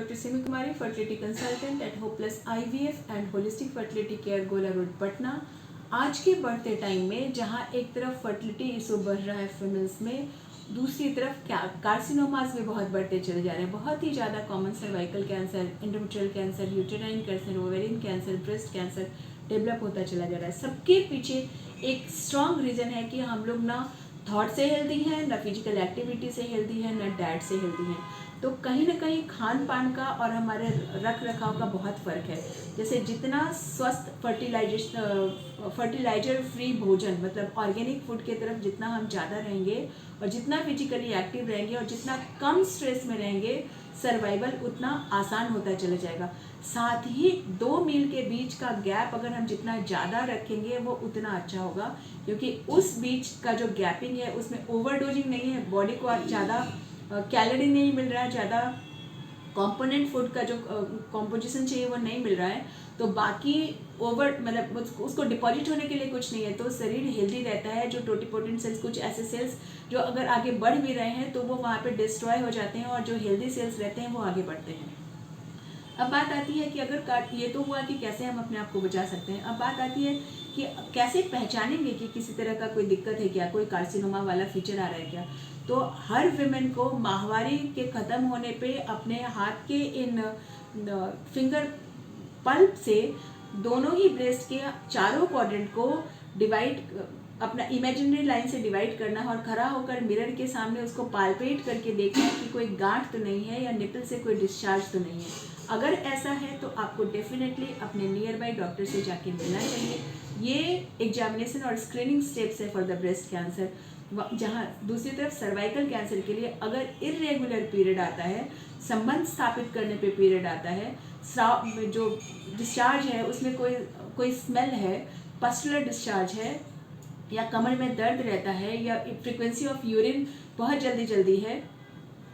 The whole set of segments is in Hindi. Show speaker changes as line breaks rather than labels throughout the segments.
Dr. Simi Kumari, fertility consultant at Hopeless IVF and Holistic Fertility Care, गोला रोड, पटना। आज के बढ़ते टाइम में जहाँ एक तरफ फर्टिलिटी इशू बढ़ रहा है फीमेल्स में, दूसरी तरफ कार्सिनोमास भी बहुत बढ़ते चले जा रहे हैं। बहुत ही ज़्यादा common cervical cancer, endometrial cancer, uterine cancer, ovarian cancer, breast cancer develop होता चला जा रहा है। सबके पीछे एक स्ट्रॉन्ग रीज़न है कि हम लोग ना थॉट से हेल्दी हैं, ना फिजिकल एक्टिविटी से हेल्दी हैं, ना डाइट से हेल्दी हैं। तो कहीं ना कहीं खान पान का और हमारे रख रखाव का बहुत फ़र्क है। जैसे जितना स्वस्थ फर्टिलाइजर फ्री भोजन, मतलब ऑर्गेनिक फूड की तरफ जितना हम ज़्यादा रहेंगे और जितना फिजिकली एक्टिव रहेंगे और जितना कम स्ट्रेस में रहेंगे, सर्वाइवल उतना आसान होता चला जाएगा। साथ ही 2 मील के बीच का गैप अगर हम जितना ज़्यादा रखेंगे वो उतना अच्छा होगा, क्योंकि उस बीच का जो गैपिंग है उसमें ओवरडोजिंग नहीं है, बॉडी को ज़्यादा कैलोरी नहीं मिल रहा है, ज़्यादा कंपोनेंट फूड का जो कॉम्पोजिशन चाहिए वो नहीं मिल रहा है, तो बाकी मतलब उसको डिपॉजिट होने के लिए कुछ नहीं है, तो शरीर हेल्दी रहता है। जो टोटिपोटेंट सेल्स, कुछ ऐसे सेल्स जो अगर आगे बढ़ भी रहे हैं तो वो वहाँ पे डिस्ट्रॉय हो जाते हैं, और जो हेल्दी सेल्स रहते हैं वो आगे बढ़ते हैं। अब बात आती है कि अगर ये तो हुआ कि कैसे हम अपने आप को बचा सकते हैं। अब बात आती है कि कैसे पहचानेंगे कि किसी तरह का कोई दिक्कत है क्या, कोई कार्सिनोमा वाला फीचर आ रहा है क्या। तो हर विमेन को माहवारी के ख़त्म होने पे अपने हाथ के इन फिंगर पल्प से दोनों ही ब्रेस्ट के चारों क्वाड्रेंट को डिवाइड, अपना इमेजिनरी लाइन से डिवाइड करना है और खड़ा होकर मिरर के सामने उसको पाल्पेट करके देखना है कि कोई गांठ तो नहीं है या निपल से कोई डिस्चार्ज तो नहीं है। अगर ऐसा है तो आपको डेफिनेटली अपने नियर बाई डॉक्टर से जाके मिलना चाहिए। ये एग्जामिनेशन और स्क्रीनिंग स्टेप्स है फॉर द ब्रेस्ट कैंसर। जहाँ दूसरी तरफ सर्वाइकल कैंसर के लिए अगर इरेगुलर पीरियड आता है, संबंध स्थापित करने पे पीरियड आता है, जो डिस्चार्ज है उसमें कोई स्मेल है, पस्टुलर डिस्चार्ज है, या कमर में दर्द रहता है, या फ्रीक्वेंसी ऑफ यूरिन बहुत जल्दी है,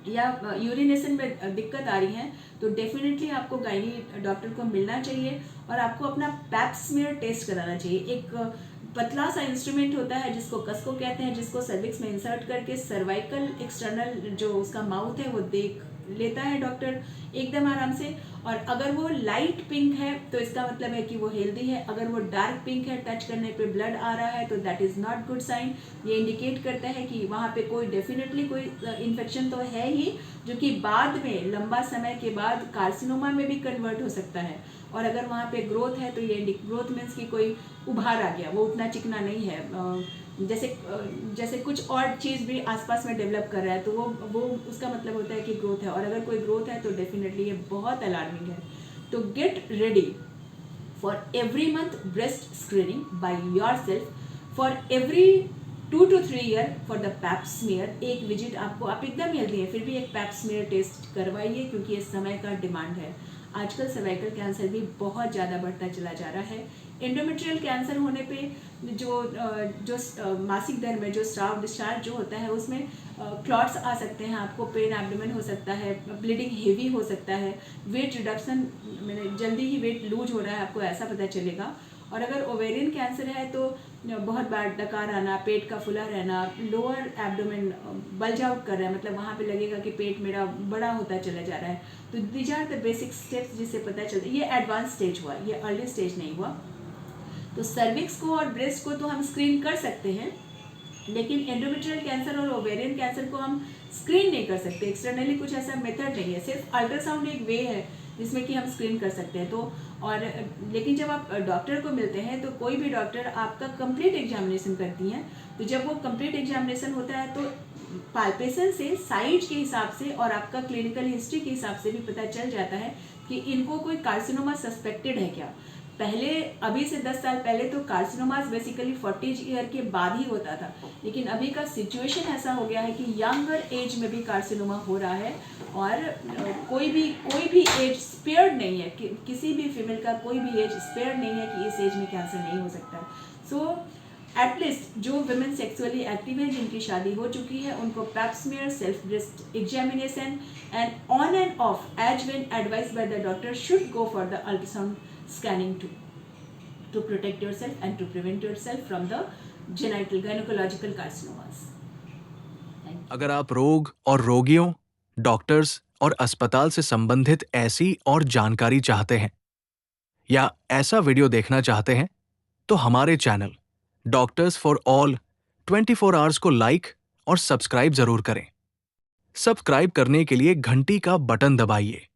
या यूरिनेशन में दिक्कत आ रही है, तो डेफिनेटली आपको गायनी डॉक्टर को मिलना चाहिए और आपको अपना पैप स्मीयर टेस्ट कराना चाहिए। एक पतला सा इंस्ट्रूमेंट होता है जिसको कसको कहते हैं, जिसको सर्विक्स में इंसर्ट करके सर्वाइकल एक्सटर्नल जो उसका माउथ है वो देख लेता है डॉक्टर एकदम आराम से। और अगर वो लाइट पिंक है तो इसका मतलब है कि वो हेल्दी है। अगर वो डार्क पिंक है, टच करने पे ब्लड आ रहा है, तो that is not good sign. ये इंडिकेट करता है कि वहाँ पे कोई डेफिनेटली कोई इन्फेक्शन तो है ही, जो कि बाद में लंबा समय के बाद कार्सिनोमा में भी कन्वर्ट हो सकता है। और अगर वहाँ पे ग्रोथ है तो ये ग्रोथ मीन्स कि कोई उभार आ गया, वो उतना चिकना नहीं है। जैसे कुछ और चीज़ भी आसपास में डेवलप कर रहा है, तो वो उसका मतलब होता है कि ग्रोथ है। और अगर कोई ग्रोथ है तो डेफिनेटली ये बहुत अलार्मिंग है। तो get ready for every month breast screening by yourself, for every 2 to 3 year for the pap smear. एक विजिट आपको, आप एकदम हेल्दी है फिर भी एक पैप स्मीयर टेस्ट करवाइए, क्योंकि ये समय का डिमांड है। आजकल सर्वाइकल कैंसर भी बहुत ज़्यादा बढ़ता चला जा रहा है। एंडोमेट्रियल कैंसर होने पे जो मासिक दर में जो स्राव डिस्चार्ज जो होता है उसमें क्लॉट्स आ सकते हैं, आपको पेन एब्डोमेन हो सकता है, ब्लीडिंग हेवी हो सकता है, वेट रिडक्शन, मैंने जल्दी ही वेट लूज हो रहा है आपको ऐसा पता चलेगा। और अगर ओवेरियन कैंसर है तो बहुत बार डकार आना, पेट का फुला रहना, लोअर एब्डोमेन बल्ज आउट कर रहा है, मतलब वहाँ पे लगेगा कि पेट मेरा बड़ा होता चला जा रहा है। तो these are the basic steps जिससे पता चलता है। ये एडवांस स्टेज हुआ, ये अर्ली स्टेज नहीं हुआ। तो सर्विक्स को और ब्रेस्ट को तो हम स्क्रीन कर सकते हैं, लेकिन एंडोमेट्रियल कैंसर और ओवेरियन कैंसर को हम स्क्रीन नहीं कर सकते। एक्सटर्नली कुछ ऐसा मेथड नहीं है, सिर्फ अल्ट्रासाउंड एक वे है जिसमें कि हम स्क्रीन कर सकते हैं। तो और लेकिन जब आप डॉक्टर को मिलते हैं तो कोई भी डॉक्टर आपका कंप्लीट एग्जामिनेशन करती हैं। तो जब वो कंप्लीट एग्जामिनेशन होता है तो पाल्पेशन से, साइज के हिसाब से और आपका क्लिनिकल हिस्ट्री के हिसाब से भी पता चल जाता है कि इनको कोई कार्सिनोमा सस्पेक्टेड है क्या। पहले, अभी से 10 साल पहले तो कार्सिनोमास बेसिकली 40 ईयर के बाद ही होता था, लेकिन अभी का सिचुएशन ऐसा हो गया है कि यंगर एज में भी कार्सिनोमा हो रहा है। और कोई भी एज स्पेयर्ड नहीं है, किसी भी फीमेल का कोई भी एज स्पेयर्ड नहीं है कि इस एज में कैंसर नहीं हो सकता। सो एटलीस्ट जो वुमेन सेक्सुअली एक्टिव है, जिनकी शादी हो चुकी है, उनको pap smear, self breast examination and on and off as when advised by the doctor should go for the ultrasound scanning to protect yourself and to prevent yourself from the genital gynecological carcinomas.
अगर आप रोग और रोगियों, डॉक्टर्स और अस्पताल से संबंधित ऐसी और जानकारी चाहते हैं या ऐसा वीडियो देखना चाहते हैं तो हमारे channel doctors for all 24 hours को लाइक और सब्सक्राइब जरूर करें। सब्सक्राइब करने के लिए घंटी का बटन दबाइए